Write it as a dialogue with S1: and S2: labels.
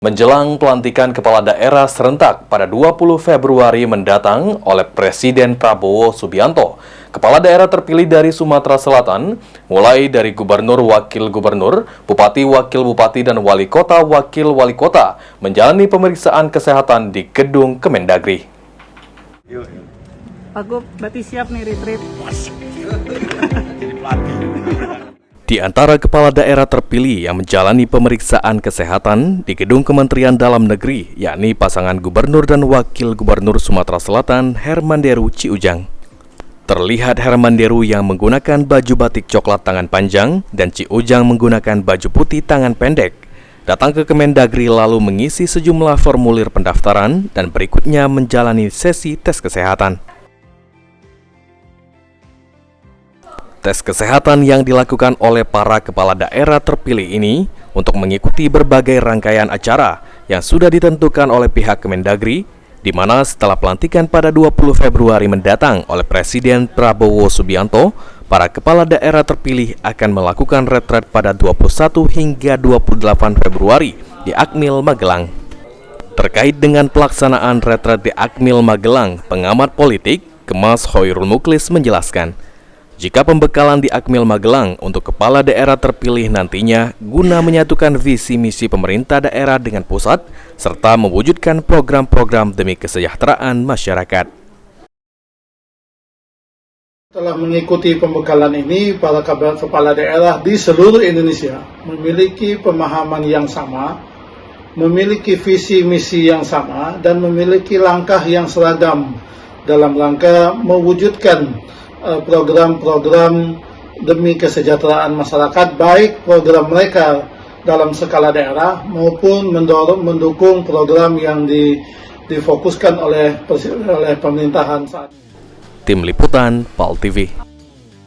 S1: Menjelang pelantikan kepala daerah serentak pada 20 Februari mendatang oleh Presiden Prabowo Subianto, kepala daerah terpilih dari Sumatera Selatan, mulai dari gubernur, wakil gubernur, bupati, wakil bupati, dan wali kota, wakil wali kota, menjalani pemeriksaan kesehatan di gedung Kemendagri.
S2: Pak Gub, berarti siap nih retreat.
S3: Jadi pelatih.
S1: Di antara kepala daerah terpilih yang menjalani pemeriksaan kesehatan di Gedung Kementerian Dalam Negeri, yakni pasangan Gubernur dan Wakil Gubernur Sumatera Selatan, Herman Deru Ciujang. Terlihat Herman Deru yang menggunakan baju batik coklat tangan panjang dan Ciujang menggunakan baju putih tangan pendek, datang ke Kemendagri lalu mengisi sejumlah formulir pendaftaran dan berikutnya menjalani sesi tes kesehatan. Tes kesehatan yang dilakukan oleh para kepala daerah terpilih ini untuk mengikuti berbagai rangkaian acara yang sudah ditentukan oleh pihak Kemendagri, di mana setelah pelantikan pada 20 Februari mendatang oleh Presiden Prabowo Subianto, para kepala daerah terpilih akan melakukan retret pada 21 hingga 28 Februari di Akmil Magelang. Terkait dengan pelaksanaan retret di Akmil Magelang, pengamat politik Kemas Hoirul Muklis menjelaskan, jika pembekalan di Akmil Magelang untuk kepala daerah terpilih nantinya guna menyatukan visi misi pemerintah daerah dengan pusat, serta mewujudkan program-program demi kesejahteraan masyarakat.
S4: Setelah mengikuti pembekalan ini, para kepala daerah di seluruh Indonesia memiliki pemahaman yang sama, memiliki visi misi yang sama, dan memiliki langkah yang seragam dalam rangka mewujudkan program-program demi kesejahteraan masyarakat, baik program mereka dalam skala daerah maupun mendukung program yang difokuskan oleh pemerintahan saat ini.
S1: Tim Liputan PAL TV.